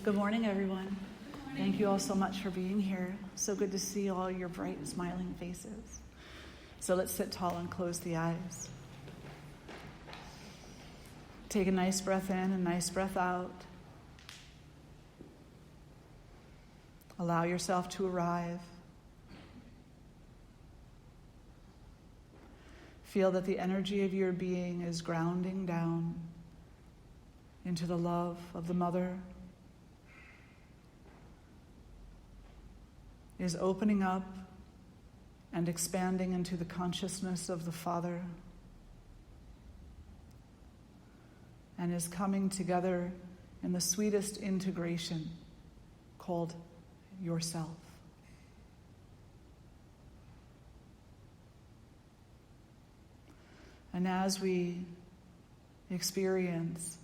Good morning, everyone. Thank you all so much for being here. So good to see all your bright, smiling faces. So let's sit tall and close the eyes. Take a nice breath in, a nice breath out. Allow yourself to arrive. Feel that the energy of your being is grounding down into the love of the mother, is opening up and expanding into the consciousness of the Father, and is coming together in the sweetest integration called yourself. And as we experience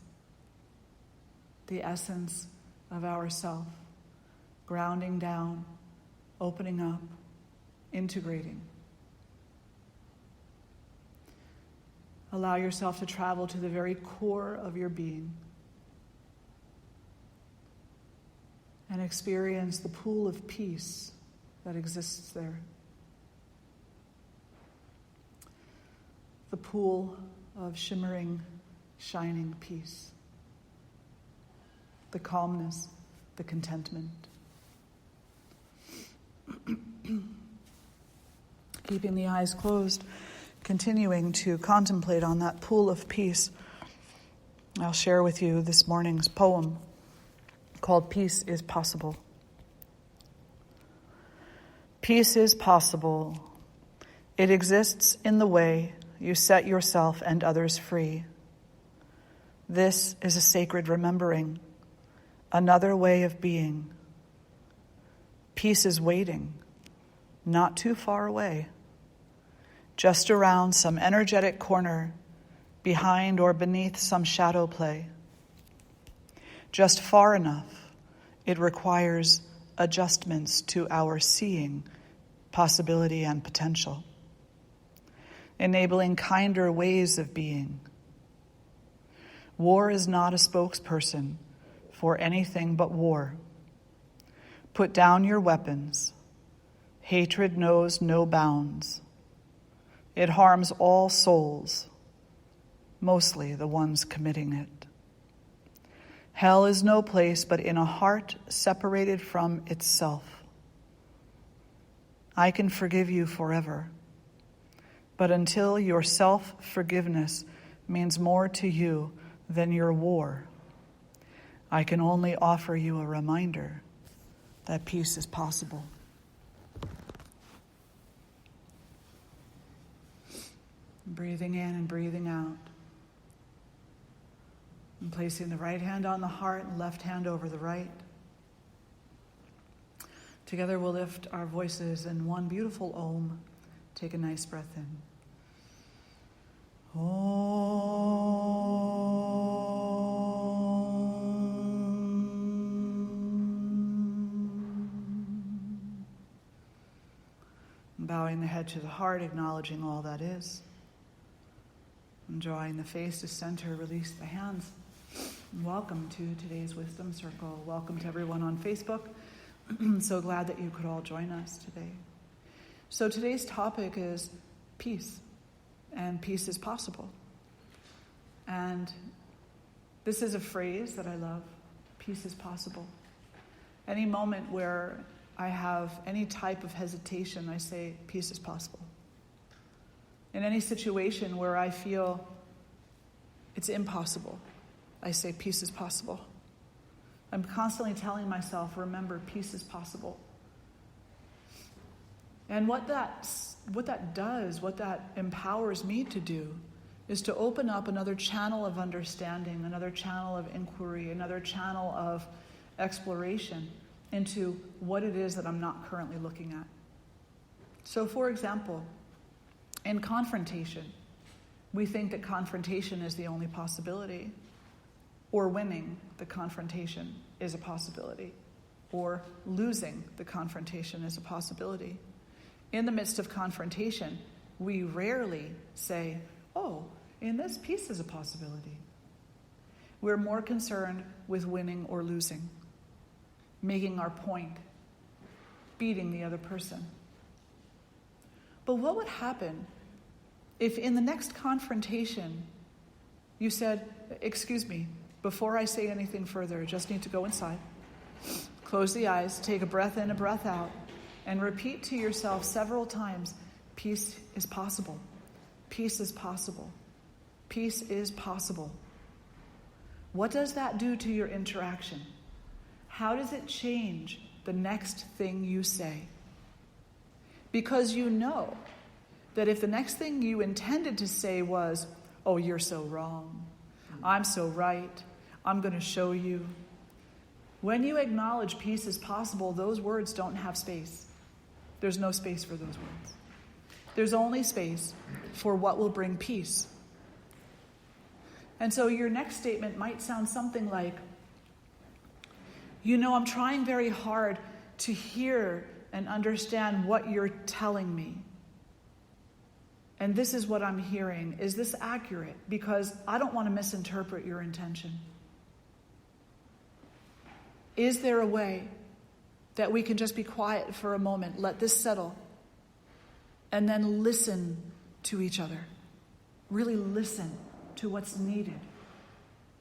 the essence of ourself, grounding down, opening up, integrating, allow yourself to travel to the very core of your being and experience the pool of peace that exists there. The pool of shimmering, shining peace. The calmness, the contentment. Keeping the eyes closed, continuing to contemplate on that pool of peace, I'll share with you this morning's poem called Peace is Possible. Peace is possible. It exists in the way you set yourself and others free. This is a sacred remembering, another way of being. Peace is waiting, not too far away, just around some energetic corner, behind or beneath some shadow play. Just far enough, it requires adjustments to our seeing possibility and potential, enabling kinder ways of being. War is not a spokesperson for anything but war. Put down your weapons. Hatred knows no bounds. It harms all souls, mostly the ones committing it. Hell is no place but in a heart separated from itself. I can forgive you forever, but until your self-forgiveness means more to you than your war, I can only offer you a reminder that peace is possible. Breathing in and breathing out. And placing the right hand on the heart and left hand over the right. Together we'll lift our voices in one beautiful Om. Take a nice breath in. Bowing the head to the heart, acknowledging all that is. And drawing the face to center, release the hands. Welcome to today's Wisdom Circle. Welcome to everyone on Facebook. So glad that you could all join us today. So today's topic is peace, and peace is possible. And this is a phrase that I love. Peace is possible. Any moment where I have any type of hesitation, I say, peace is possible. In any situation where I feel it's impossible, I say, peace is possible. I'm constantly telling myself, remember, peace is possible. And what that does, what that empowers me to do, is to open up another channel of understanding, another channel of inquiry, another channel of exploration into what it is that I'm not currently looking at. So, for example, in confrontation, we think that confrontation is the only possibility, or winning the confrontation is a possibility, or losing the confrontation is a possibility. In the midst of confrontation, we rarely say, oh, in this, peace is a possibility. We're more concerned with winning or losing. making our point, beating the other person. But what would happen if in the next confrontation you said, "Excuse me, before I say anything further, I just need to go inside, close the eyes, take a breath in, a breath out, and repeat to yourself several times, peace is possible, peace is possible, peace is possible." What does that do to your interaction? How does it change the next thing you say? Because you know that if the next thing you intended to say was, "Oh, you're so wrong. I'm so right. I'm going to show you." When you acknowledge peace is possible, those words don't have space. There's no space for those words. There's only space for what will bring peace. And so your next statement might sound something like, "I'm trying very hard to hear and understand what you're telling me. And this is what I'm hearing. Is this accurate? Because I don't want to misinterpret your intention. Is there a way that we can just be quiet for a moment, let this settle, and then listen to each other? Really listen to what's needed,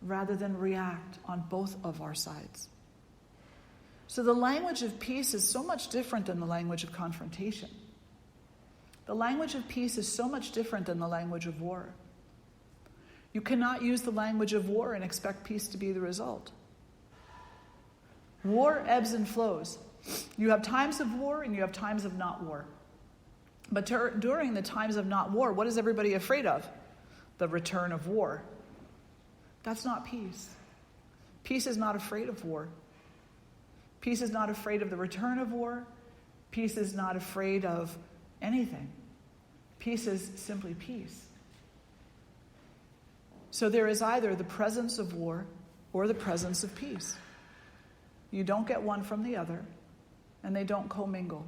rather than react on both of our sides." So the language of peace is so much different than the language of confrontation. The language of peace is so much different than the language of war. You cannot use the language of war and expect peace to be the result. War ebbs and flows. You have times of war and you have times of not war. But during the times of not war, what is everybody afraid of? The return of war. That's not peace. Peace is not afraid of war. Peace is not afraid of the return of war. Peace is not afraid of anything. Peace is simply peace. So there is either the presence of war or the presence of peace. You don't get one from the other, and they don't commingle.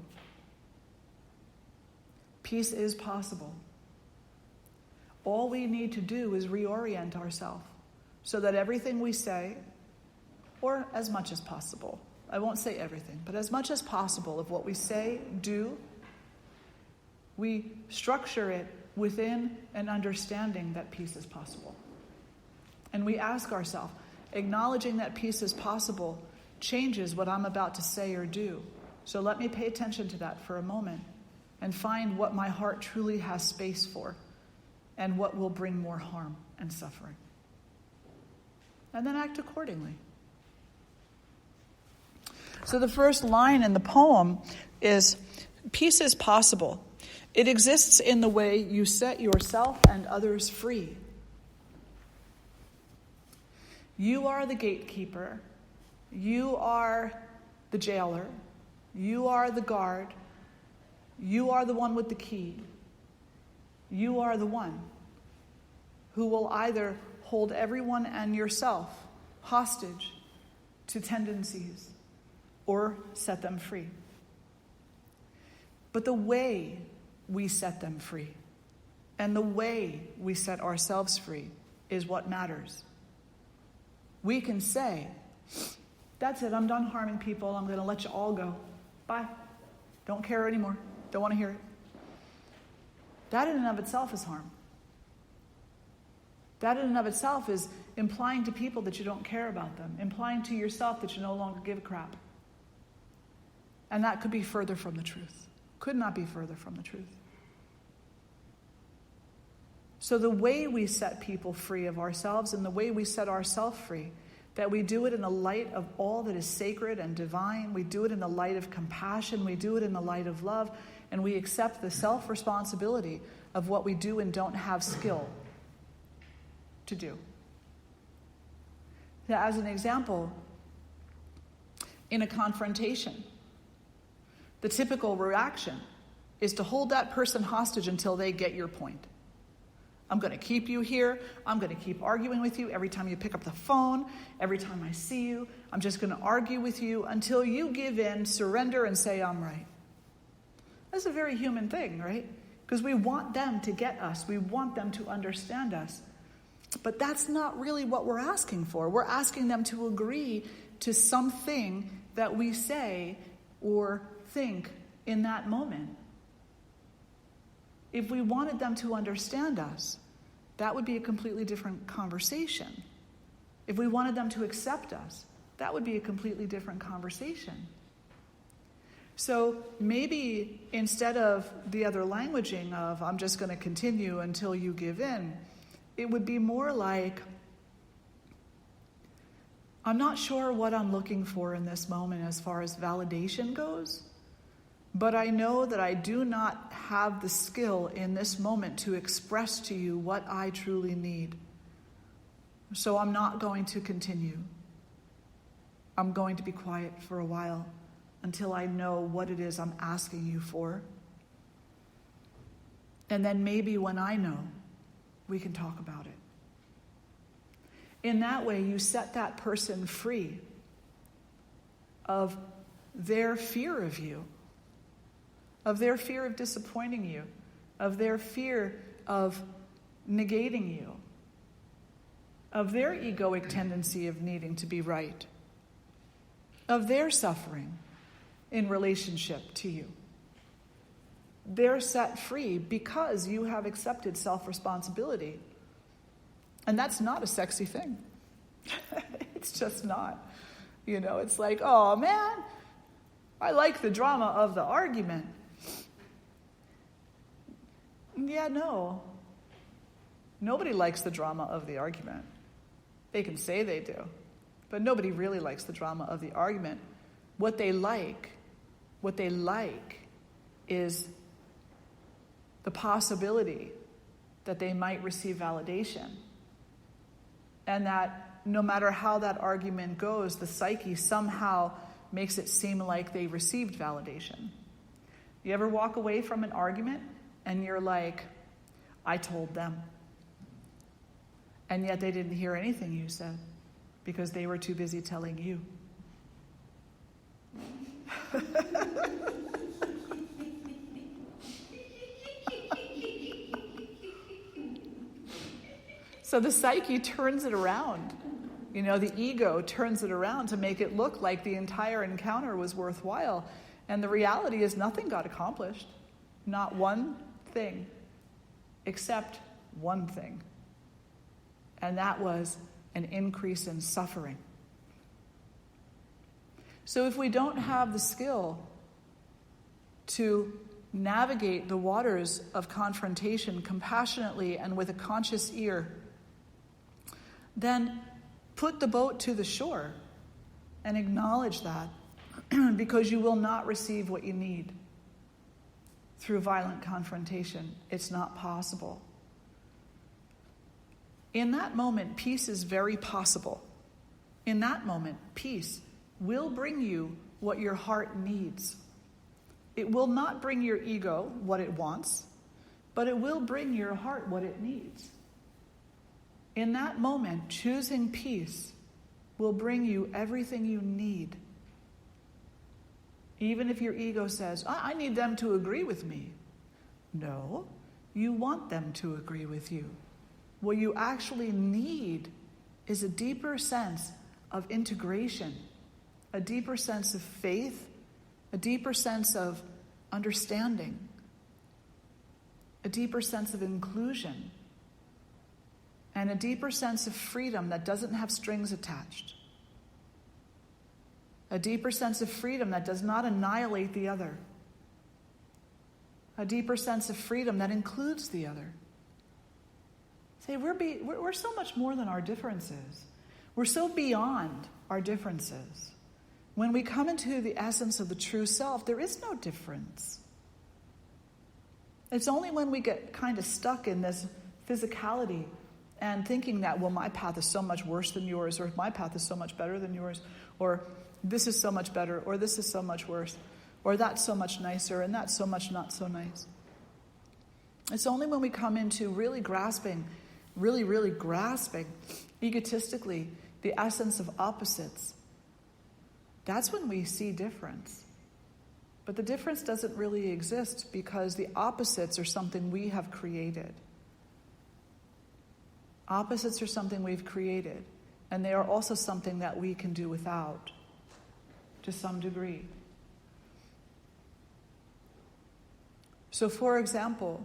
Peace is possible. All we need to do is reorient ourselves so that everything we say, or as much as possible, I won't say everything, but as much as possible of what we say, do, we structure it within an understanding that peace is possible. And we ask ourselves, acknowledging that peace is possible changes what I'm about to say or do. So let me pay attention to that for a moment and find what my heart truly has space for and what will bring more harm and suffering. And then act accordingly. So the first line in the poem is, peace is possible. It exists in the way you set yourself and others free. You are the gatekeeper. You are the jailer. You are the guard. You are the one with the key. You are the one who will either hold everyone and yourself hostage to tendencies or set them free. But the way we set them free and the way we set ourselves free is what matters. We can say, "That's it, I'm done harming people. I'm going to let you all go. Bye. Don't care anymore. Don't want to hear it." That in and of itself is harm. That in and of itself is implying to people that you don't care about them, implying to yourself that you no longer give a crap. And that could be further from the truth. Could not be further from the truth. So the way we set people free of ourselves and the way we set ourselves free, that we do it in the light of all that is sacred and divine, we do it in the light of compassion, we do it in the light of love, and we accept the self-responsibility of what we do and don't have skill to do. Now, as an example, in a confrontation, the typical reaction is to hold that person hostage until they get your point. I'm going to keep you here. I'm going to keep arguing with you every time you pick up the phone, every time I see you. I'm just going to argue with you until you give in, surrender, and say, "I'm right." That's a very human thing, right? Because we want them to get us. We want them to understand us. But that's not really what we're asking for. We're asking them to agree to something that we say or think in that moment. If we wanted them to understand us, that would be a completely different conversation. If we wanted them to accept us, that would be a completely different conversation. So maybe instead of the other languaging of, I'm just going to continue until you give in, it would be more like, I'm not sure what I'm looking for in this moment as far as validation goes, but I know that I do not have the skill in this moment to express to you what I truly need. So I'm not going to continue. I'm going to be quiet for a while until I know what it is I'm asking you for. And then maybe when I know, we can talk about it. In that way, you set that person free of their fear of you, of their fear of disappointing you, of their fear of negating you, of their egoic tendency of needing to be right, of their suffering in relationship to you. They're set free because you have accepted self-responsibility. And that's not a sexy thing. It's just not. It's like, oh man, I like the drama of the argument. Yeah, no. Nobody likes the drama of the argument. They can say they do, but nobody really likes the drama of the argument. What they like is the possibility that they might receive validation. And that no matter how that argument goes, the psyche somehow makes it seem like they received validation. You ever walk away from an argument and you're like, I told them. And yet they didn't hear anything you said because they were too busy telling you. So the psyche turns it around. The ego turns it around to make it look like the entire encounter was worthwhile. And the reality is nothing got accomplished. Not one thing, except one thing. And that was an increase in suffering. So if we don't have the skill to navigate the waters of confrontation compassionately and with a conscious ear, then put the boat to the shore and acknowledge that because you will not receive what you need through violent confrontation. It's not possible. In that moment, peace is very possible. In that moment, peace will bring you what your heart needs. It will not bring your ego what it wants, but it will bring your heart what it needs. In that moment, choosing peace will bring you everything you need. Even if your ego says, I need them to agree with me. No, you want them to agree with you. What you actually need is a deeper sense of integration, a deeper sense of faith, a deeper sense of understanding, a deeper sense of inclusion, and a deeper sense of freedom that doesn't have strings attached. A deeper sense of freedom that does not annihilate the other. A deeper sense of freedom that includes the other. Say, we're so much more than our differences. We're so beyond our differences. When we come into the essence of the true self, there is no difference. It's only when we get kind of stuck in this physicality and thinking that, well, my path is so much worse than yours, or my path is so much better than yours, or this is so much better, or this is so much worse, or that's so much nicer, and that's so much not so nice. It's only when we come into really grasping egotistically the essence of opposites, that's when we see difference. But the difference doesn't really exist because the opposites are something we have created. Opposites are something we've created. And they are also something that we can do without, to some degree. So, for example,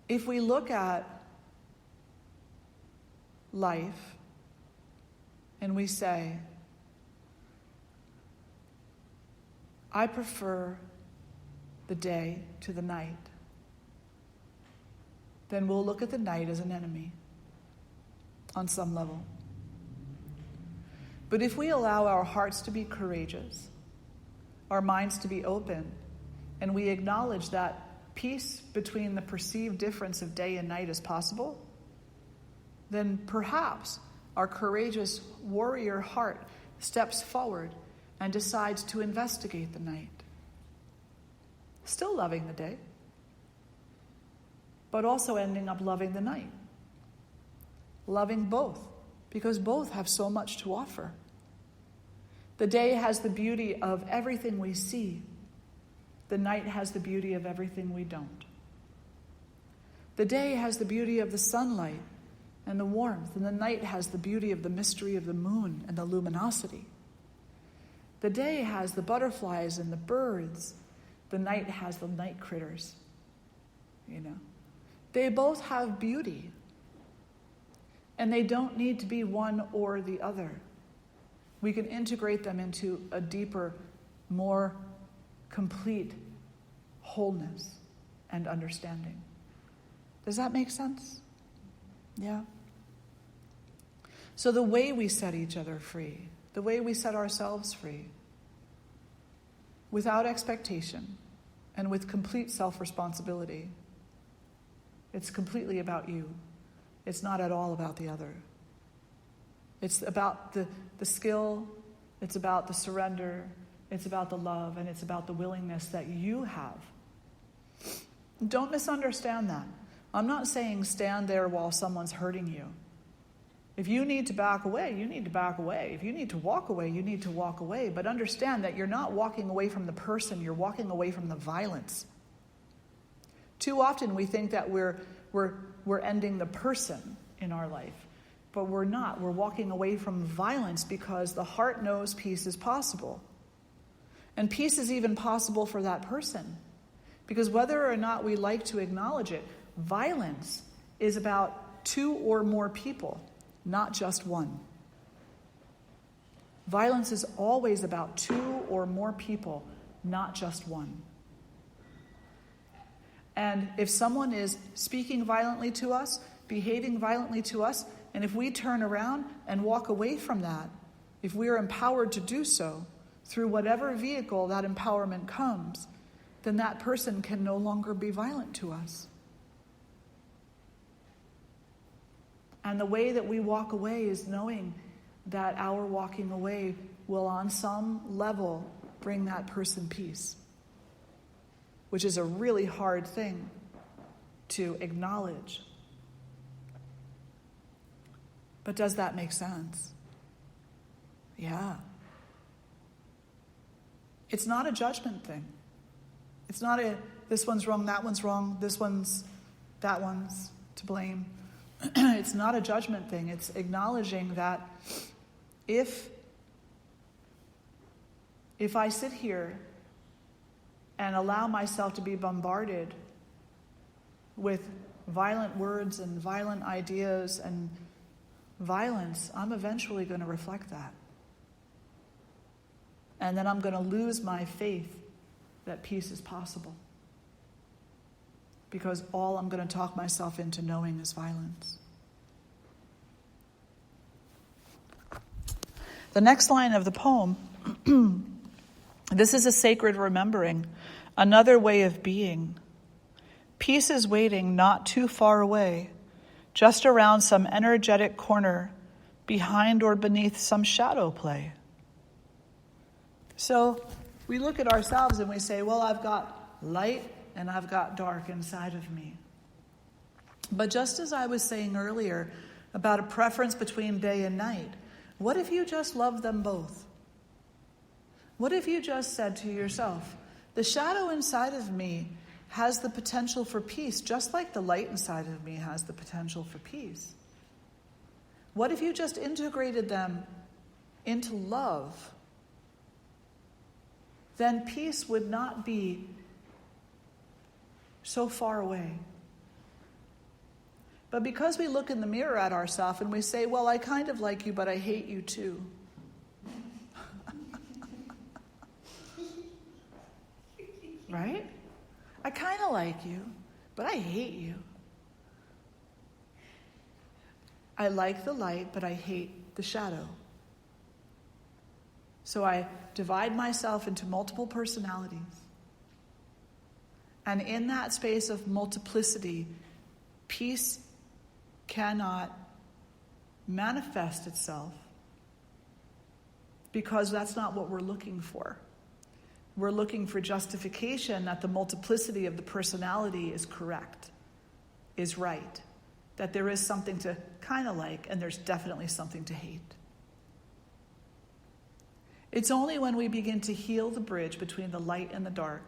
if we look at life and we say, I prefer the day to the night, then we'll look at the night as an enemy on some level. But if we allow our hearts to be courageous, our minds to be open, and we acknowledge that peace between the perceived difference of day and night is possible, then perhaps our courageous warrior heart steps forward and decides to investigate the night. Still loving the day, but also ending up loving the night. Loving both, because both have so much to offer. The day has the beauty of everything we see. The night has the beauty of everything we don't. The day has the beauty of the sunlight and the warmth, and the night has the beauty of the mystery of the moon and the luminosity. The day has the butterflies and the birds. The night has the night critters. They both have beauty. And they don't need to be one or the other. We can integrate them into a deeper, more complete wholeness and understanding. Does that make sense? Yeah. So the way we set each other free, the way we set ourselves free, without expectation and with complete self-responsibility, it's completely about you. It's not at all about the other. It's about the skill, it's about the surrender, it's about the love, and it's about the willingness that you have. Don't misunderstand that. I'm not saying stand there while someone's hurting you. If you need to back away, you need to back away. If you need to walk away, you need to walk away. But understand that you're not walking away from the person, you're walking away from the violence. Too often we think that we're ending the person in our life. But we're not. We're walking away from violence because the heart knows peace is possible. And peace is even possible for that person. Because whether or not we like to acknowledge it, violence is about two or more people, not just one. Violence is always about two or more people, not just one. And if someone is speaking violently to us, behaving violently to us, and if we turn around and walk away from that, if we are empowered to do so through whatever vehicle that empowerment comes, then that person can no longer be violent to us. And the way that we walk away is knowing that our walking away will on some level bring that person peace, which is a really hard thing to acknowledge. But does that make sense? Yeah. It's not a judgment thing. It's not this one's wrong, that one's wrong, that one's to blame. It's not a judgment thing. It's acknowledging that if I sit here and allow myself to be bombarded with violent words and violent ideas and violence, I'm eventually going to reflect that. And then I'm going to lose my faith that peace is possible. Because all I'm going to talk myself into knowing is violence. The next line of the poem, this is a sacred remembering, another way of being. Peace is waiting not too far away, just around some energetic corner, behind or beneath some shadow play. So we look at ourselves and we say, well, I've got light and I've got dark inside of me. But just as I was saying earlier about a preference between day and night, what if you just loved them both? What if you just said to yourself, the shadow inside of me has the potential for peace, just like the light inside of me has the potential for peace. What if you just integrated them into love? Then peace would not be so far away. But because we look in the mirror at ourselves and we say, well, I kind of like you, but I hate you too. Right? I kind of like you, but I hate you. I like the light, but I hate the shadow. So I divide myself into multiple personalities. And in that space of multiplicity, peace cannot manifest itself because that's not what we're looking for. We're looking for justification that the multiplicity of the personality is correct, is right, that there is something to kind of like and there's definitely something to hate. It's only when we begin to heal the bridge between the light and the dark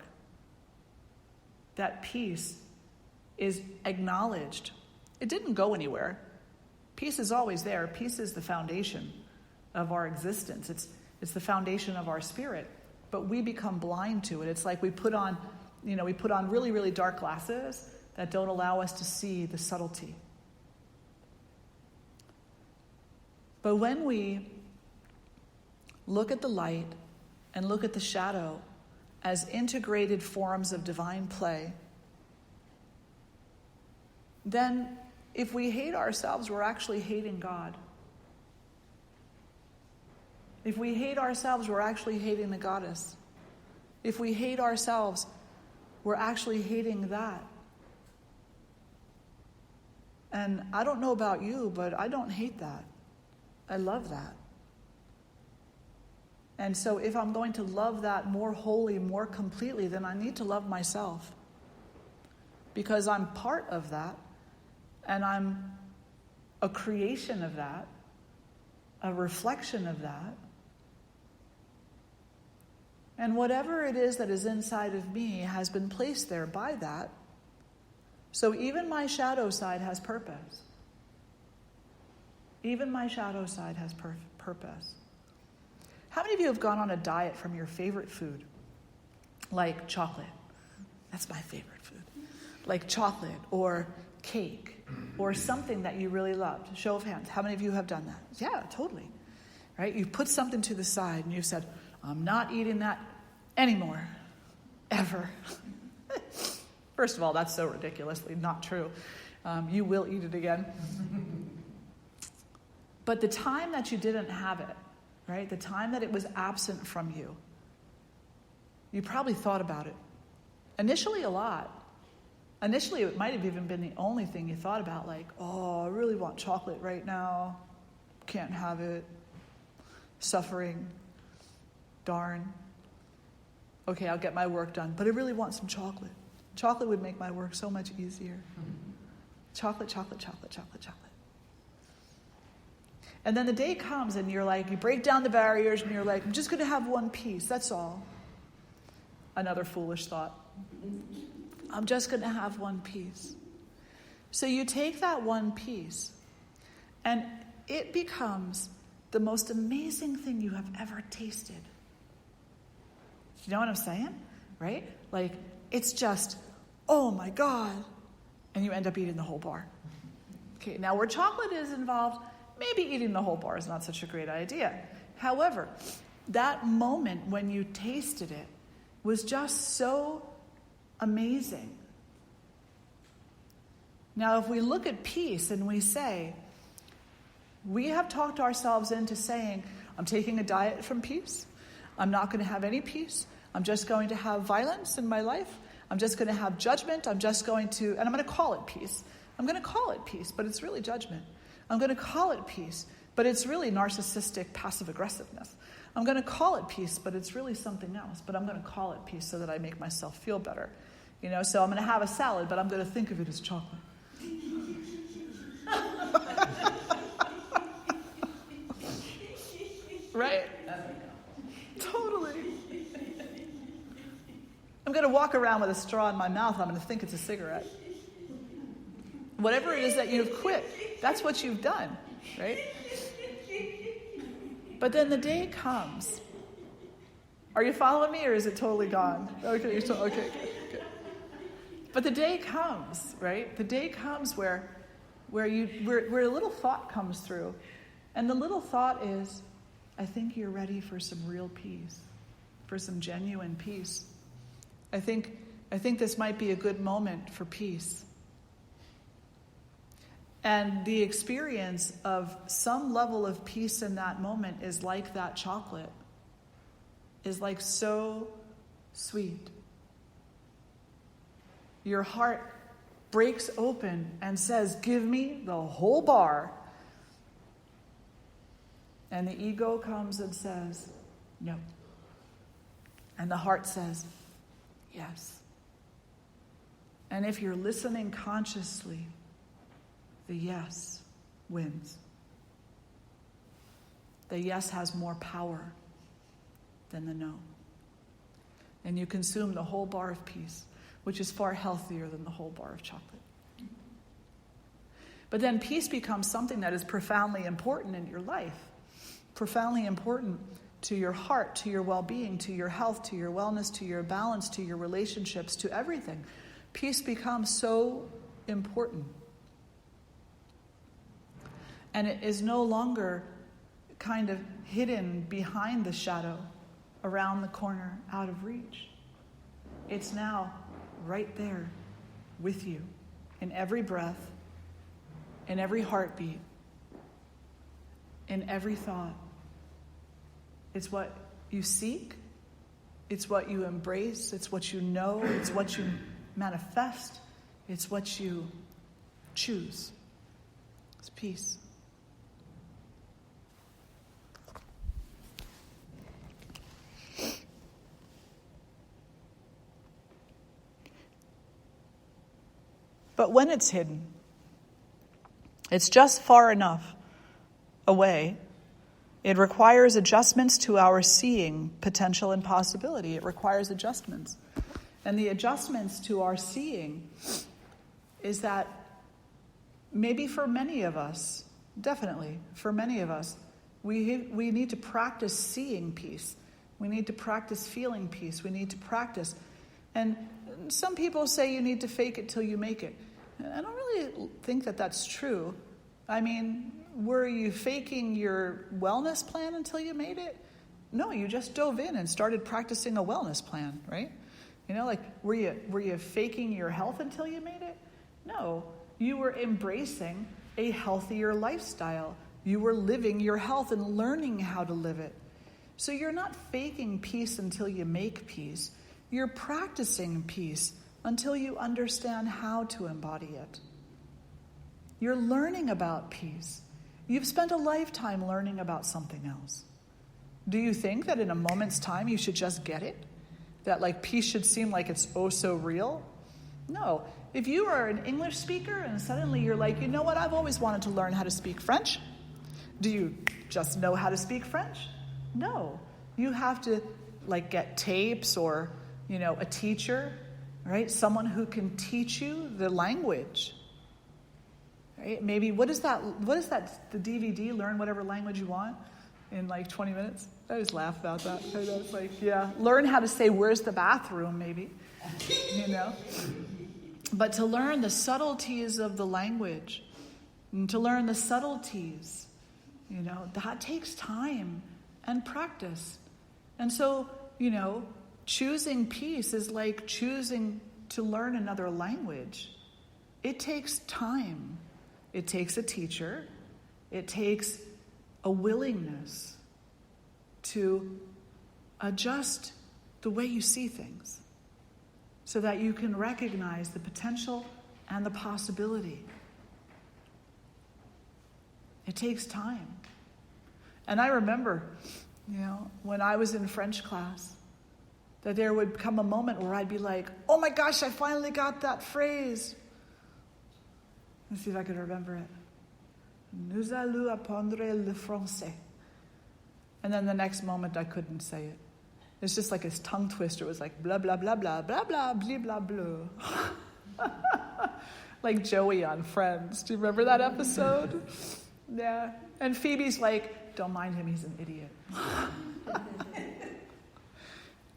that peace is acknowledged. It didn't go anywhere. Peace is always there. Peace is the foundation of our existence. It's the foundation of our spirit. But we become blind to it. It's like we put on really, really dark glasses that don't allow us to see the subtlety. But when we look at the light and look at the shadow as integrated forms of divine play, then if we hate ourselves, we're actually hating God. If we hate ourselves, we're actually hating the goddess. If we hate ourselves, we're actually hating that. And I don't know about you, but I don't hate that. I love that. And so if I'm going to love that more wholly, more completely, then I need to love myself. Because I'm part of that. And I'm a creation of that. A reflection of that. And whatever it is that is inside of me has been placed there by that. So even my shadow side has purpose. Even my shadow side has purpose. How many of you have gone on a diet from your favorite food? Like chocolate. That's my favorite food. Like chocolate or cake or something that you really loved. Show of hands. How many of you have done that? Yeah, totally. Right? You put something to the side and you said, I'm not eating that anymore. Ever. First of all, that's so ridiculously not true. You will eat it again. But the time that you didn't have it, right? The time that it was absent from you, you probably thought about it. Initially, a lot. Initially, it might have even been the only thing you thought about, like, oh, I really want chocolate right now. Can't have it. Suffering. Darn. Okay, I'll get my work done, but I really want some chocolate. Chocolate would make my work so much easier. Chocolate, chocolate, chocolate, chocolate, chocolate. And then the day comes and you're like, you break down the barriers and you're like, I'm just going to have one piece, that's all. Another foolish thought. I'm just going to have one piece. So you take that one piece and it becomes the most amazing thing you have ever tasted. You know what I'm saying? Right? Like, it's just, oh my God. And you end up eating the whole bar. Okay, now where chocolate is involved, maybe eating the whole bar is not such a great idea. However, that moment when you tasted it was just so amazing. Now, if we look at peace and we say, we have talked ourselves into saying, I'm taking a diet from peace. I'm not going to have any peace. I'm just going to have violence in my life. I'm just going to have judgment. I'm just going to, and I'm going to call it peace. I'm going to call it peace, but it's really judgment. I'm going to call it peace, but it's really narcissistic passive aggressiveness. I'm going to call it peace, but it's really something else. But I'm going to call it peace so that I make myself feel better. So I'm going to have a salad, but I'm going to think of it as chocolate. Right? Totally. I'm going to walk around with a straw in my mouth. I'm going to think it's a cigarette. Whatever it is that you've quit, that's what you've done. right? But then the day comes. Are you following me, or is it totally gone? Okay, okay. But the day comes, right? The day comes where a little thought comes through. And the little thought is, I think you're ready for some real peace, for some genuine peace. I think this might be a good moment for peace. And the experience of some level of peace in that moment is like that chocolate, is like so sweet. Your heart breaks open and says, give me the whole bar. And the ego comes and says, no. And the heart says, yes. And if you're listening consciously, the yes wins. The yes has more power than the no. And you consume the whole bar of peace, which is far healthier than the whole bar of chocolate. But then peace becomes something that is profoundly important in your life, profoundly important to your heart, to your well-being, to your health, to your wellness, to your balance, to your relationships, to everything. Peace becomes so important. And it is no longer kind of hidden behind the shadow, around the corner, out of reach. It's now right there with you in every breath, in every heartbeat, in every thought. It's what you seek, it's what you embrace, it's what you know, it's what you manifest, it's what you choose. It's peace. But when it's hidden, it's just far enough away. It requires adjustments to our seeing potential and possibility. It requires adjustments. And the adjustments to our seeing is that maybe for many of us, definitely for many of us, we need to practice seeing peace. We need to practice feeling peace. We need to practice. And some people say you need to fake it till you make it. I don't really think that that's true. I mean, were you faking your wellness plan until you made it? No, you just dove in and started practicing a wellness plan, right? You know, like, were you faking your health until you made it? No, you were embracing a healthier lifestyle. You were living your health and learning how to live it. So you're not faking peace until you make peace. You're practicing peace until you understand how to embody it. You're learning about peace. You've spent a lifetime learning about something else. Do you think that in a moment's time you should just get it? That like peace should seem like it's oh so real? No. If you are an English speaker and suddenly you're like, you know what, I've always wanted to learn how to speak French. Do you just know how to speak French? No. You have to like get tapes or, you know, a teacher, right? Someone who can teach you the language. Right? Maybe, what is that, the DVD, learn whatever language you want in like 20 minutes? I always laugh about that. It's like, yeah, learn how to say, where's the bathroom, maybe, you know? But to learn the subtleties of the language, and to learn the subtleties, you know, that takes time and practice. And so, you know, choosing peace is like choosing to learn another language. It takes time. It takes a teacher. It takes a willingness to adjust the way you see things so that you can recognize the potential and the possibility. It takes time. And I remember, you know, when I was in French class, that there would come a moment where I'd be like, oh my gosh, I finally got that phrase. Let's see if I could remember it. Nous allons apprendre le français. And then the next moment I couldn't say it. It's just like his tongue twister. It was like blah, blah, blah, blah, blah, blah, blah, blah, blah. Like Joey on Friends. Do you remember that episode? Yeah. And Phoebe's like, don't mind him, he's an idiot.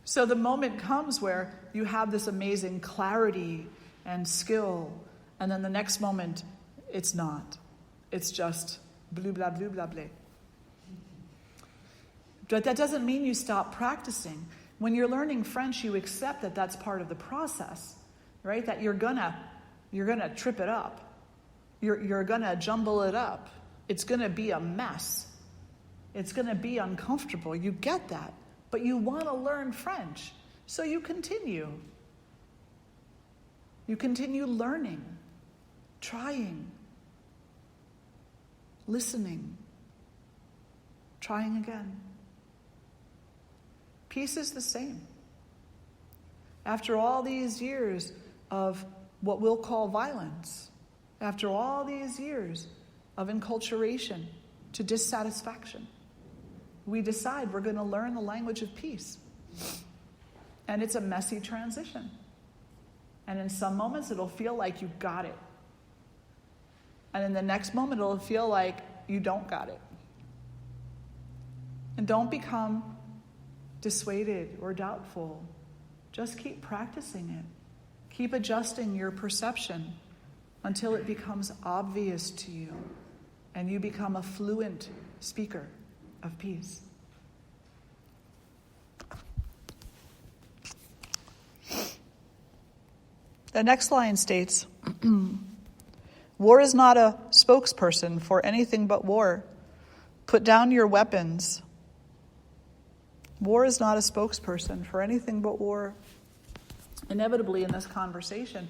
So the moment comes where you have this amazing clarity and skill, and then the next moment, it's not. It's just blue, blah, blue, blah, blah. But that doesn't mean you stop practicing. When you're learning French, you accept that that's part of the process, right? That you're gonna trip it up. You're gonna jumble it up. It's gonna be a mess. It's gonna be uncomfortable. You get that. But you want to learn French, so you continue. You continue learning, trying, listening, trying again. Peace is the same. After all these years of what we'll call violence, after all these years of enculturation to dissatisfaction, we decide we're going to learn the language of peace. And it's a messy transition. And in some moments, it'll feel like you got it. And in the next moment, it'll feel like you don't got it. And don't become dissuaded or doubtful. Just keep practicing it. Keep adjusting your perception until it becomes obvious to you and you become a fluent speaker of peace. The next line states, war is not a spokesperson for anything but war. Put down your weapons. War is not a spokesperson for anything but war. Inevitably in this conversation,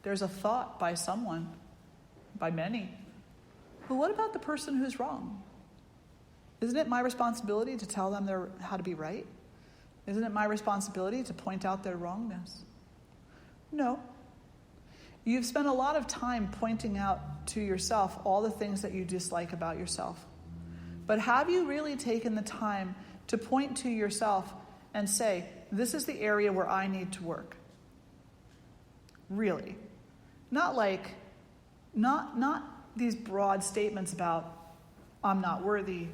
there's a thought by someone, by many, well, what about the person who's wrong? Isn't it my responsibility to tell them how to be right? Isn't it my responsibility to point out their wrongness? No. You've spent a lot of time pointing out to yourself all the things that you dislike about yourself. But have you really taken the time to point to yourself and say, this is the area where I need to work? Really. Not these broad statements about, I'm not worthy,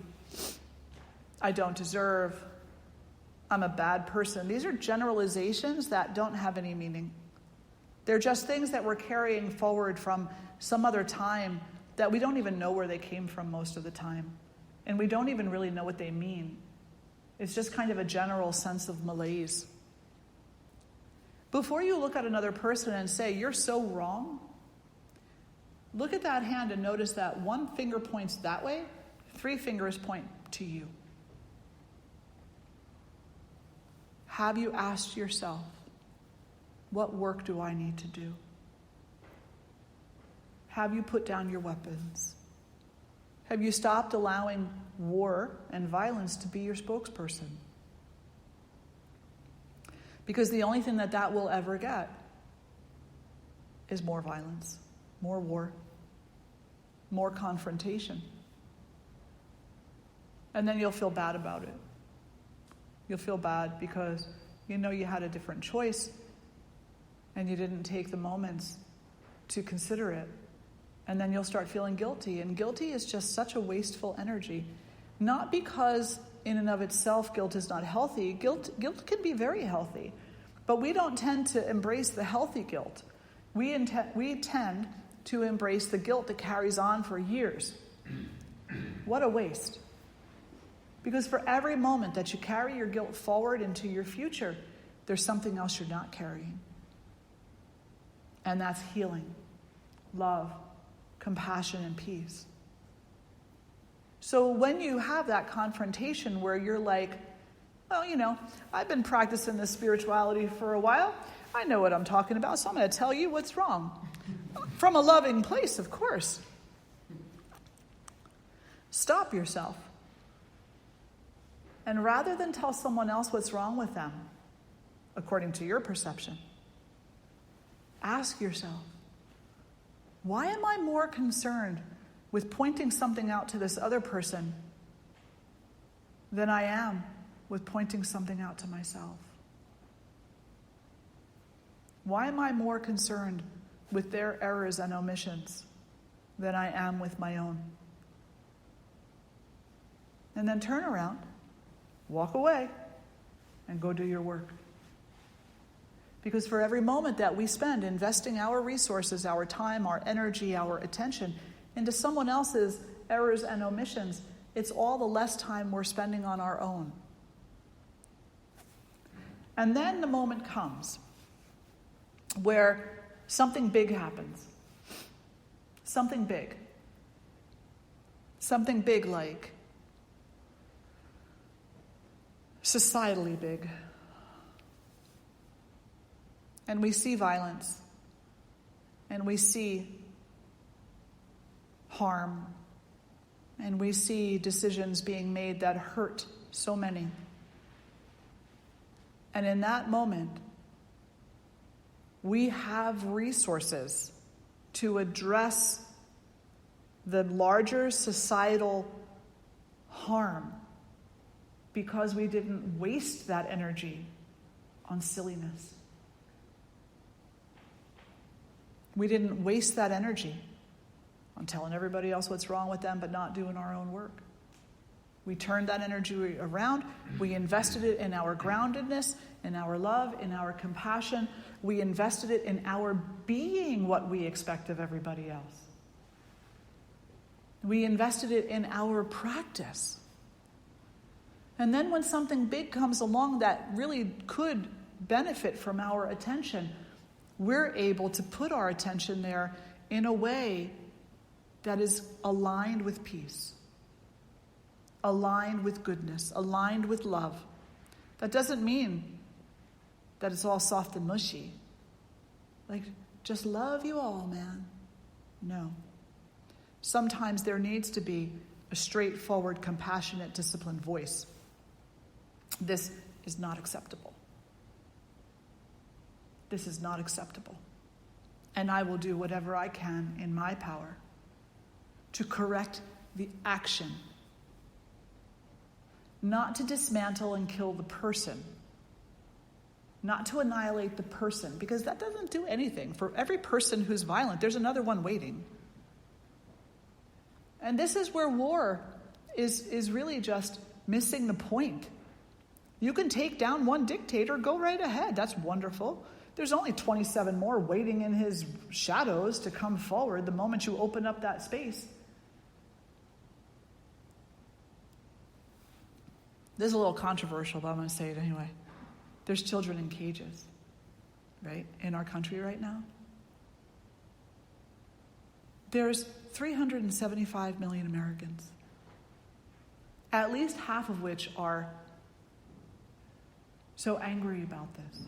I don't deserve, I'm a bad person. These are generalizations that don't have any meaning. They're just things that we're carrying forward from some other time that we don't even know where they came from most of the time. And we don't even really know what they mean. It's just kind of a general sense of malaise. Before you look at another person and say, you're so wrong, look at that hand and notice that one finger points that way, 3 fingers point to you. Have you asked yourself, what work do I need to do? Have you put down your weapons? Have you stopped allowing war and violence to be your spokesperson? Because the only thing that will ever get is more violence, more war, more confrontation. And then you'll feel bad about it. You'll feel bad because you know you had a different choice and you didn't take the moments to consider it. And then you'll start feeling guilty. And guilty is just such a wasteful energy. Not because in and of itself guilt is not healthy. Guilt can be very healthy. But we don't tend to embrace the healthy guilt. We tend to embrace the guilt that carries on for years. What a waste. Because for every moment that you carry your guilt forward into your future, there's something else you're not carrying. And that's healing, love, compassion, and peace. So when you have that confrontation where you're like, well, I've been practicing this spirituality for a while. I know what I'm talking about, so I'm going to tell you what's wrong. From a loving place, of course. Stop yourself. And rather than tell someone else what's wrong with them, according to your perception, ask yourself, why am I more concerned with pointing something out to this other person than I am with pointing something out to myself? Why am I more concerned with their errors and omissions than I am with my own. And then turn around, walk away, and go do your work. Because for every moment that we spend investing our resources, our time, our energy, our attention into someone else's errors and omissions, it's all the less time we're spending on our own. And then the moment comes where something big happens. Something big. Something big like societally big. And we see violence. And we see harm. And we see decisions being made that hurt so many. And in that moment, we have resources to address the larger societal harm because we didn't waste that energy on silliness. We didn't waste that energy on telling everybody else what's wrong with them but not doing our own work. We turned that energy around. We invested it in our groundedness, in our love, in our compassion. We invested it in our being what we expect of everybody else. We invested it in our practice. And then when something big comes along that really could benefit from our attention, we're able to put our attention there in a way that is aligned with peace, aligned with goodness, aligned with love. That doesn't mean that it's all soft and mushy. Like, just love you all, man. No. Sometimes there needs to be a straightforward, compassionate, disciplined voice. This is not acceptable. This is not acceptable. And I will do whatever I can in my power to correct the action. Not to dismantle and kill the person. Not to annihilate the person, because that doesn't do anything. For every person who's violent, there's another one waiting. And this is where war is really just missing the point. You can take down one dictator, go right ahead. That's wonderful. There's only 27 more waiting in his shadows to come forward the moment you open up that space. This is a little controversial, but I'm going to say it anyway. There's children in cages, right, in our country right now. There's 375 million Americans, at least half of which are so angry about this.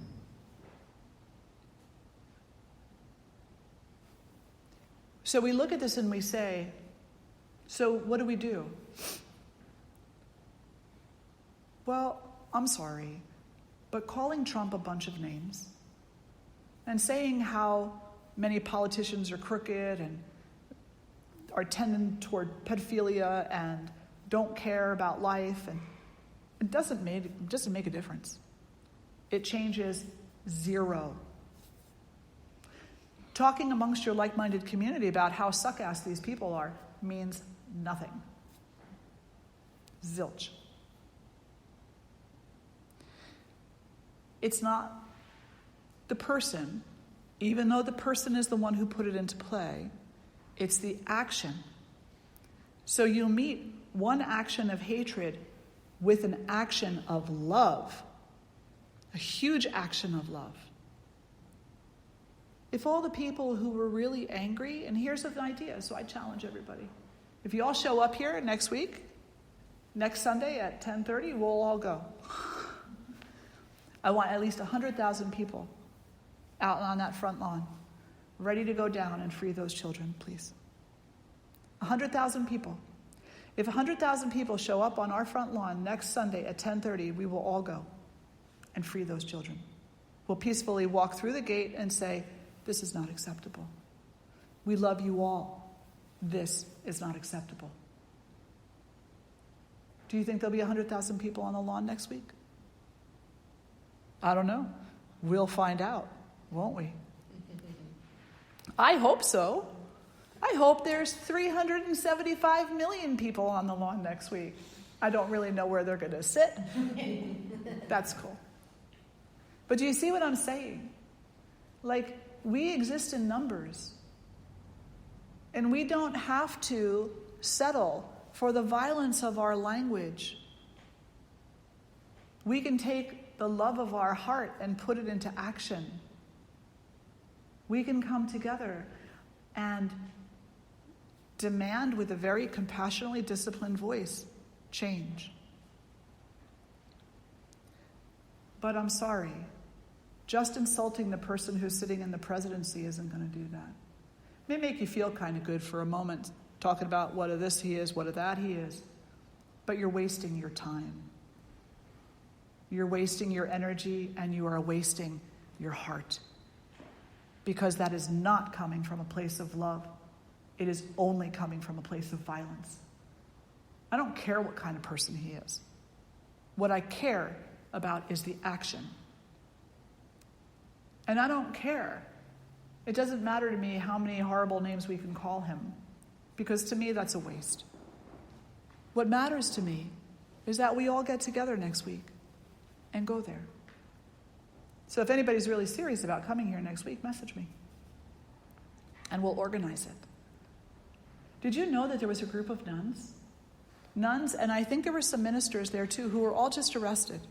So we look at this and we say, so what do we do? Well, I'm sorry, but calling Trump a bunch of names and saying how many politicians are crooked and are tending toward pedophilia and don't care about life, and it doesn't make a difference. It changes zero. Talking amongst your like-minded community about how suck-ass these people are means nothing. Zilch. It's not the person, even though the person is the one who put it into play, it's the action. So you meet one action of hatred with an action of love, a huge action of love. If all the people who were really angry, and here's an idea, so I challenge everybody. If you all show up here next week, next Sunday at 10:30, we'll all go. I want at least 100,000 people out on that front lawn, ready to go down and free those children, please. 100,000 people. If 100,000 people show up on our front lawn next Sunday at 10:30, we will all go and free those children. We'll peacefully walk through the gate and say, this is not acceptable. We love you all. This is not acceptable. Do you think there'll be 100,000 people on the lawn next week? I don't know. We'll find out, won't we? I hope so. I hope there's 375 million people on the lawn next week. I don't really know where they're going to sit. That's cool. But do you see what I'm saying? Like, we exist in numbers. And we don't have to settle for the violence of our language. We can take the love of our heart and put it into action. We can come together and demand with a very compassionately disciplined voice change. But I'm sorry, just insulting the person who's sitting in the presidency isn't going to do that. It may make you feel kind of good for a moment, talking about what of this he is, what of that he is, but you're wasting your time. You're wasting your energy, and you are wasting your heart, because that is not coming from a place of love. It is only coming from a place of violence. I don't care what kind of person he is. What I care about is the action. And I don't care. It doesn't matter to me how many horrible names we can call him, because to me that's a waste. What matters to me is that we all get together next week and go there. So if anybody's really serious about coming here next week, message me. And we'll organize it. Did you know that there was a group of nuns? Nuns, and I think there were some ministers there too, who were all just arrested.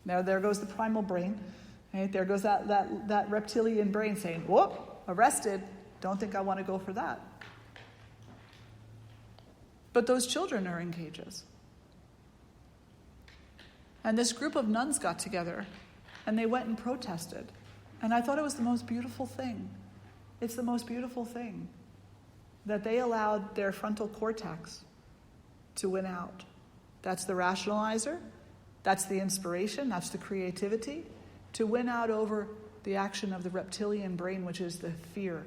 Now there goes the primal brain. Right? There goes that reptilian brain saying, whoop, arrested. Don't think I want to go for that. But those children are in cages. And this group of nuns got together and they went and protested. And I thought it was the most beautiful thing. It's the most beautiful thing that they allowed their frontal cortex to win out. That's the rationalizer, that's the inspiration, that's the creativity, to win out over the action of the reptilian brain, which is the fear.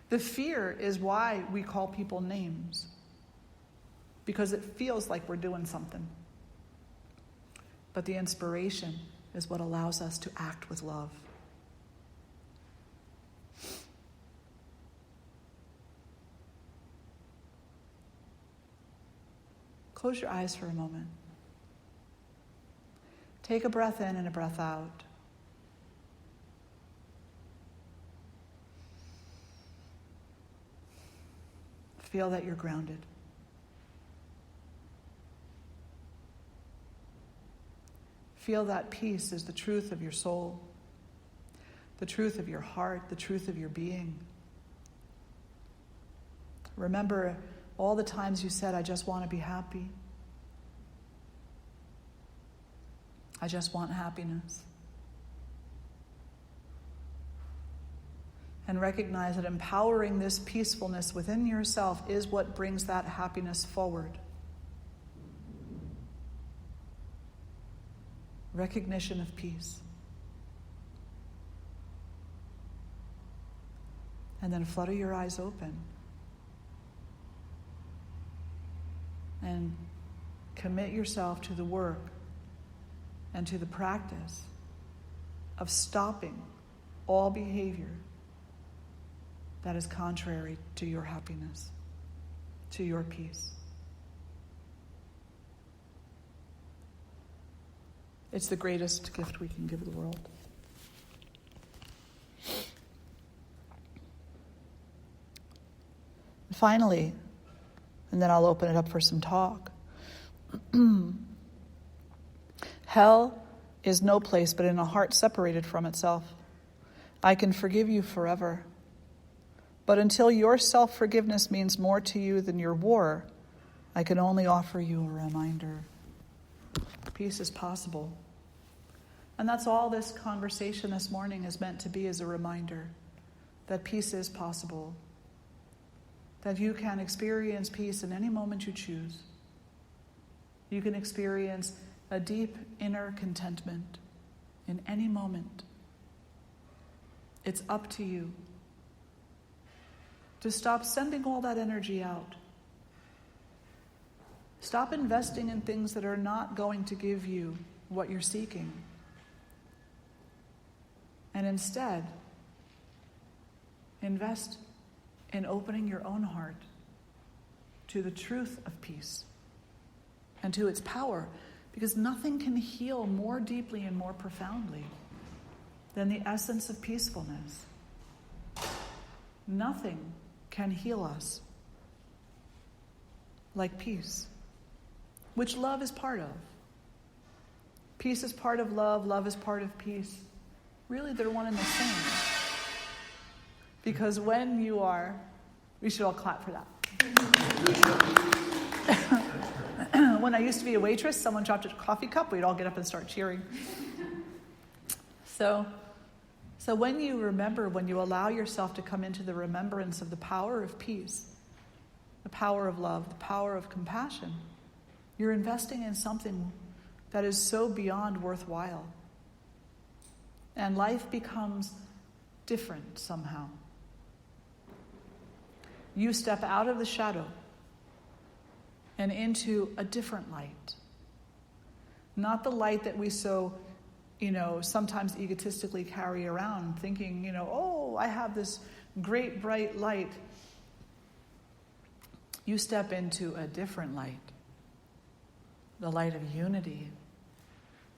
The fear is why we call people names, because it feels like we're doing something. But the inspiration is what allows us to act with love. Close your eyes for a moment. Take a breath in and a breath out. Feel that you're grounded. Feel that peace is the truth of your soul, the truth of your heart, the truth of your being. Remember all the times you said, I just want to be happy. I just want happiness. And recognize that empowering this peacefulness within yourself is what brings that happiness forward. Recognition of peace. And then flutter your eyes open. And commit yourself to the work and to the practice of stopping all behavior that is contrary to your happiness, to your peace. It's the greatest gift we can give the world. Finally, and then I'll open it up for some talk. Hell is no place but in a heart separated from itself. I can forgive you forever. But until your self-forgiveness means more to you than your war, I can only offer you a reminder. Peace is possible. And that's all this conversation this morning is meant to be, as a reminder that peace is possible. That you can experience peace in any moment you choose. You can experience a deep inner contentment in any moment. It's up to you to stop sending all that energy out. Stop investing in things that are not going to give you what you're seeking. And instead, invest in opening your own heart to the truth of peace and to its power, because nothing can heal more deeply and more profoundly than the essence of peacefulness. Nothing can heal us like peace, which love is part of. Peace is part of love, love is part of peace. Really, they're one and the same. Because when you are, we should all clap for that. When I used to be a waitress, someone dropped a coffee cup, we'd all get up and start cheering. So when you remember, when you allow yourself to come into the remembrance of the power of peace, the power of love, the power of compassion, you're investing in something that is so beyond worthwhile. And life becomes different somehow. You step out of the shadow and into a different light. Not the light that we so, sometimes egotistically carry around, thinking, oh, I have this great bright light. You step into a different light. The light of unity,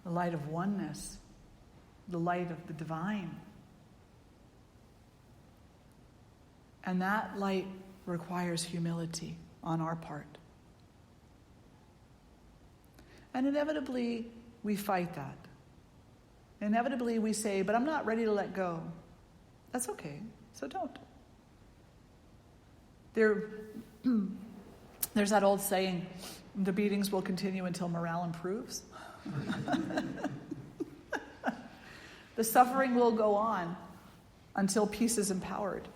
the light of oneness, the light of the divine. And that light requires humility on our part. And inevitably, we fight that. Inevitably, we say, but I'm not ready to let go. That's okay, so don't. There's that old saying, the beatings will continue until morale improves. The suffering will go on until peace is empowered.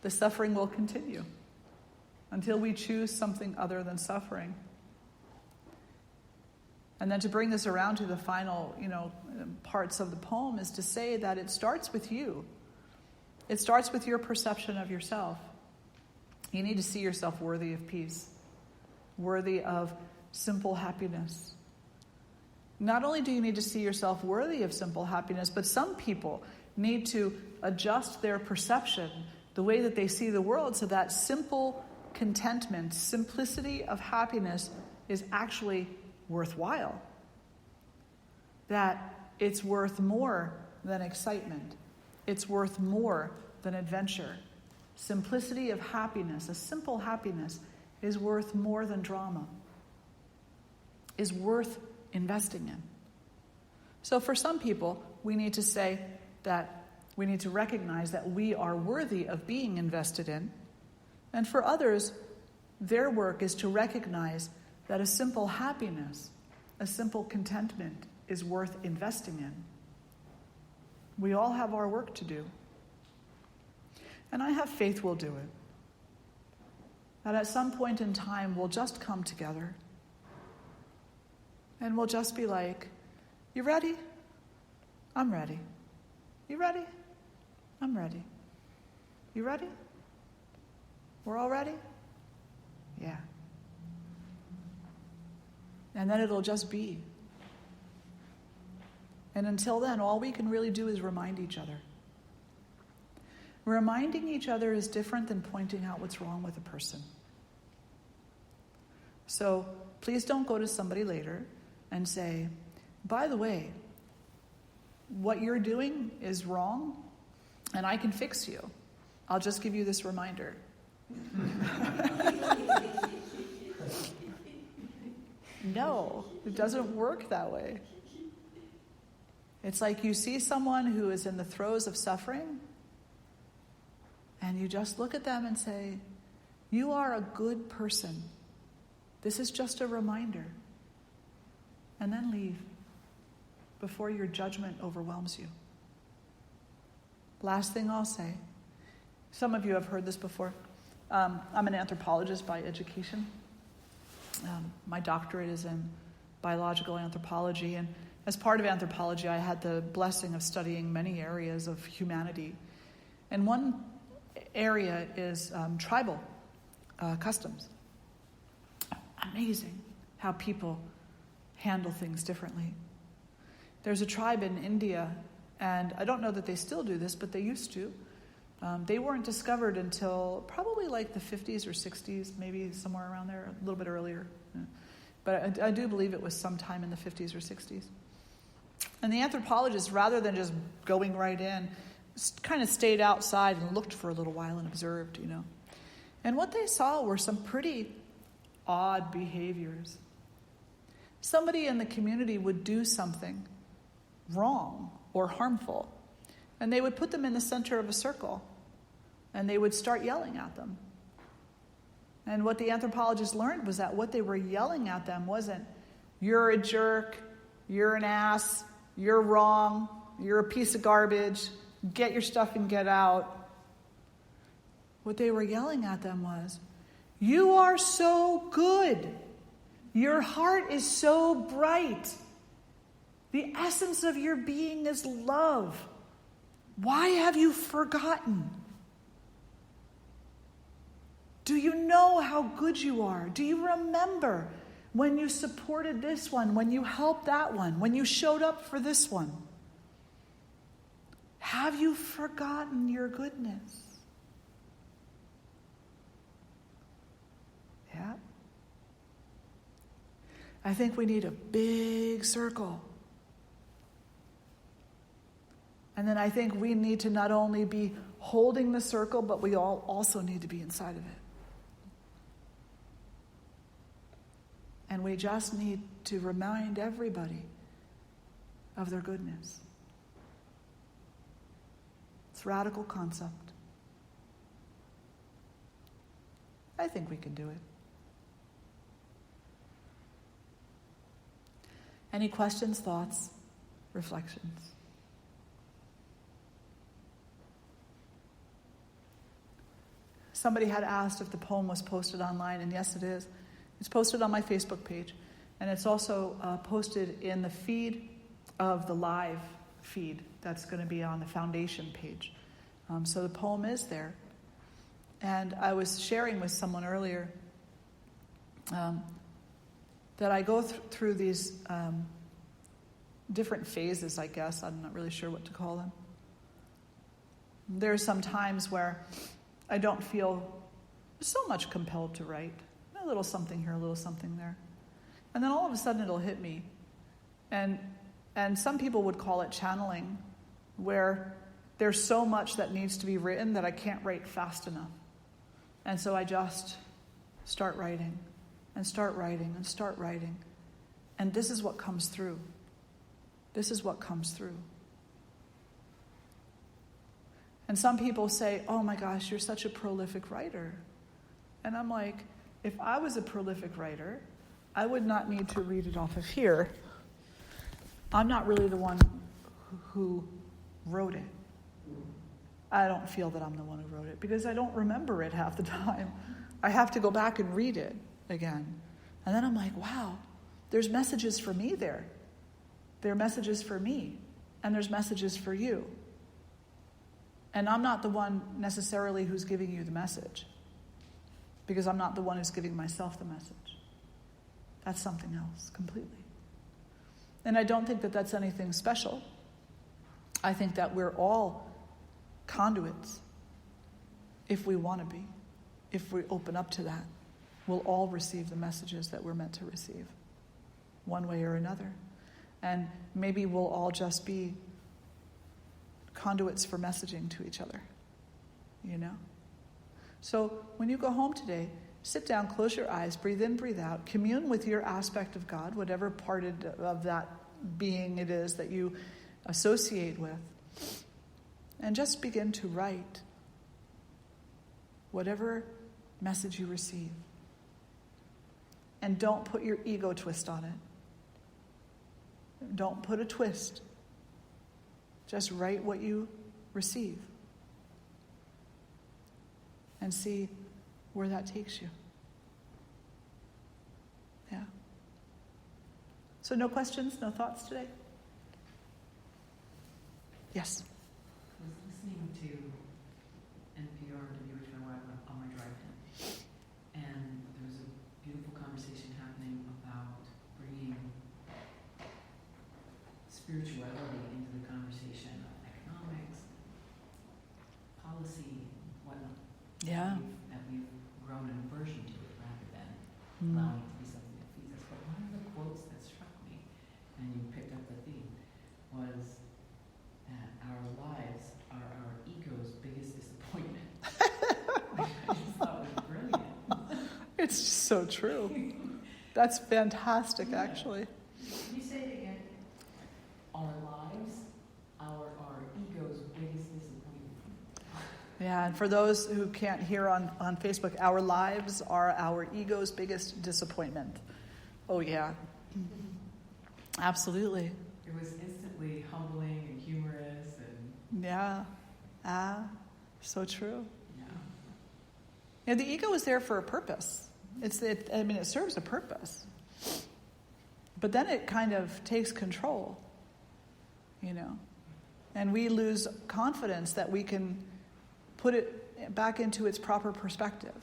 The suffering will continue until we choose something other than suffering. And then to bring this around to the final, parts of the poem is to say that it starts with you. It starts with your perception of yourself. You need to see yourself worthy of peace, worthy of simple happiness. Not only do you need to see yourself worthy of simple happiness, but some people need to adjust their perception, the way that they see the world, so that simple contentment, simplicity of happiness is actually worthwhile. That it's worth more than excitement. It's worth more than adventure. Simplicity of happiness, a simple happiness, is worth more than drama, is worth investing in. So for some people, we need to say that we need to recognize that we are worthy of being invested in. And for others, their work is to recognize that a simple happiness, a simple contentment is worth investing in. We all have our work to do. And I have faith we'll do it. That at some point in time, we'll just come together. And we'll just be like, you ready? I'm ready. You ready? I'm ready. You ready? We're all ready? Yeah. And then it'll just be. And until then, all we can really do is remind each other. Reminding each other is different than pointing out what's wrong with a person. So please don't go to somebody later and say, by the way, what you're doing is wrong, and I can fix you. I'll just give you this reminder. No, it doesn't work that way. It's like you see someone who is in the throes of suffering, and you just look at them and say, you are a good person. This is just a reminder. And then leave before your judgment overwhelms you. Last thing I'll say, some of you have heard this before. I'm an anthropologist by education. My doctorate is in biological anthropology, and as part of anthropology, I had the blessing of studying many areas of humanity. And one area is tribal customs. Amazing how people handle things differently. There's a tribe in India, and I don't know that they still do this, but they used to, They weren't discovered until probably like the 50s or 60s, maybe somewhere around there, a little bit earlier. But I do believe it was sometime in the 50s or 60s. And the anthropologists, rather than just going right in, kind of stayed outside and looked for a little while and observed, And what they saw were some pretty odd behaviors. Somebody in the community would do something wrong or harmful, and they would put them in the center of a circle, and they would start yelling at them. And what the anthropologists learned was that what they were yelling at them wasn't, "You're a jerk, you're an ass, you're wrong, you're a piece of garbage, get your stuff and get out." What they were yelling at them was, "You are so good. Your heart is so bright. The essence of your being is love. Why have you forgotten? Do you know how good you are? Do you remember when you supported this one, when you helped that one, when you showed up for this one? Have you forgotten your goodness?" Yeah. I think we need a big circle. And then I think we need to not only be holding the circle, but we all also need to be inside of it. And we just need to remind everybody of their goodness. It's a radical concept. I think we can do it. Any questions, thoughts, reflections? Somebody had asked if the poem was posted online, and yes, it is. It's posted on my Facebook page, and it's also posted in the feed of the live feed that's going to be on the foundation page. So the poem is there. And I was sharing with someone earlier that I go through these different phases, I guess. I'm not really sure what to call them. There are some times where I don't feel so much compelled to write. A little something here, a little something there. And then all of a sudden it'll hit me. And some people would call it channeling, where there's so much that needs to be written that I can't write fast enough. And so I just start writing and start writing and start writing. And this is what comes through. This is what comes through. And some people say, "Oh my gosh, you're such a prolific writer." And I'm like, if I was a prolific writer, I would not need to read it off of here. I'm not really the one who wrote it. I don't feel that I'm the one who wrote it because I don't remember it half the time. I have to go back and read it again. And then I'm like, wow, there's messages for me there. There are messages for me, and there's messages for you. And I'm not the one necessarily who's giving you the message, because I'm not the one who's giving myself the message. That's something else completely. And I don't think that that's anything special. I think that we're all conduits if we want to be. If we open up to that, we'll all receive the messages that we're meant to receive, one way or another. And maybe we'll all just be conduits for messaging to each other, So when you go home today, sit down, close your eyes, breathe in, breathe out, commune with your aspect of God, whatever part of that being it is that you associate with, and just begin to write whatever message you receive. And don't put your ego twist on it. Don't put a twist. Just write what you receive. And see where that takes you. Yeah. So no questions, no thoughts today? Yes. I was listening to NPR on my drive in, and there was a beautiful conversation happening about bringing spirituality into the conversation of economics, policy, It's just so true. That's fantastic, actually. Can you say it again? Our lives, our ego's biggest disappointment. Yeah, and for those who can't hear on Facebook, our lives are our ego's biggest disappointment. Oh, yeah. Absolutely. It was instantly humbling and humorous and... Yeah. So true. Yeah. Yeah, the ego is there for a purpose. It serves a purpose. But then it kind of takes control, And we lose confidence that we can put it back into its proper perspective.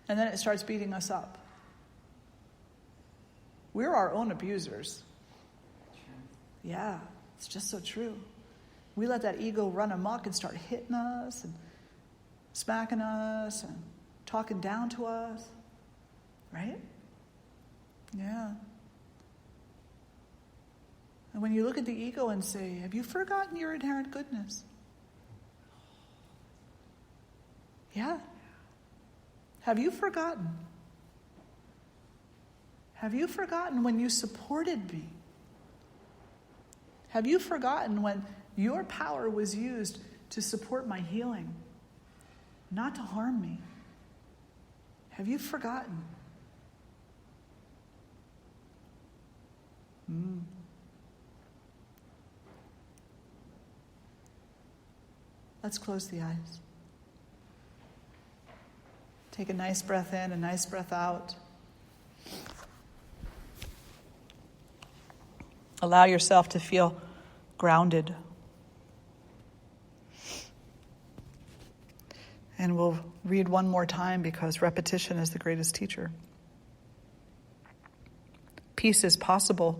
And then it starts beating us up. We're our own abusers. True. Yeah, it's just so true. We let that ego run amok and start hitting us and smacking us and talking down to us. Right? Yeah. And when you look at the ego and say, have you forgotten your inherent goodness? Yeah. Have you forgotten? Have you forgotten when you supported me? Have you forgotten when your power was used to support my healing, not to harm me? Have you forgotten? Let's close the eyes. Take a nice breath in, a nice breath out. Allow yourself to feel grounded. And we'll read one more time because repetition is the greatest teacher. Peace is possible.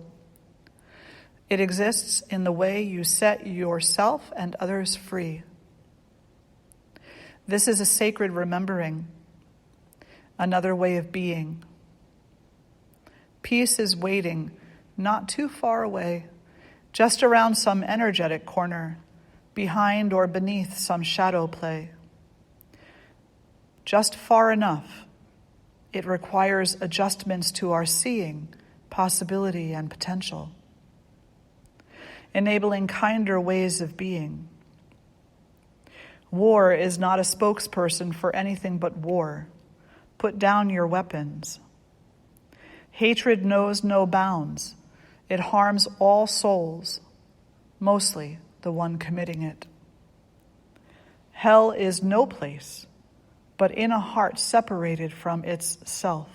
It exists in the way you set yourself and others free. This is a sacred remembering, another way of being. Peace is waiting, not too far away, just around some energetic corner, behind or beneath some shadow play. Just far enough. It requires adjustments to our seeing, possibility, and potential, enabling kinder ways of being. War is not a spokesperson for anything but war. Put down your weapons. Hatred knows no bounds. It harms all souls, mostly the one committing it. Hell is no place, but in a heart separated from its self.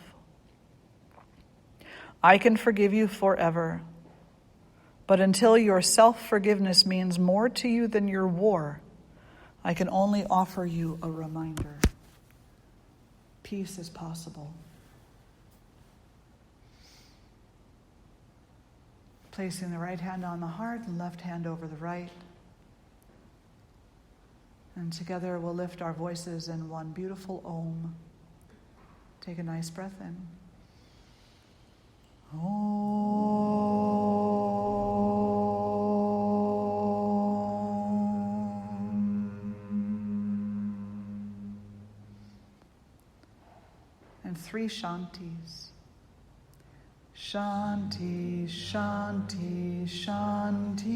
I can forgive you forever, but until your self-forgiveness means more to you than your war, I can only offer you a reminder. Peace is possible. Placing the right hand on the heart and left hand over the right. And together we'll lift our voices in one beautiful Om. Take a nice breath in. Om. And 3 Shantis. Shanti, Shanti, Shanti.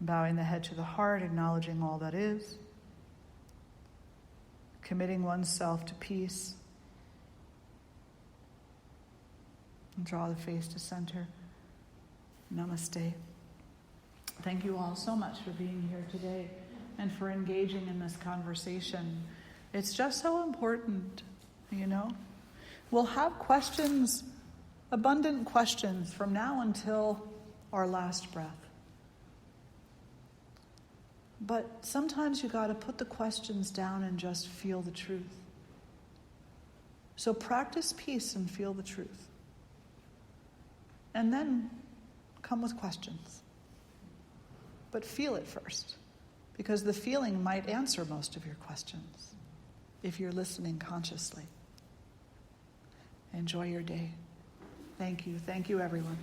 Bowing the head to the heart, acknowledging all that is. Committing oneself to peace. And draw the face to center. Namaste. Thank you all so much for being here today and for engaging in this conversation. It's just so important, We'll have questions, abundant questions from now until our last breath. But sometimes you got to put the questions down and just feel the truth. So practice peace and feel the truth. And then come with questions. But feel it first, because the feeling might answer most of your questions if you're listening consciously. Enjoy your day. Thank you. Thank you, everyone.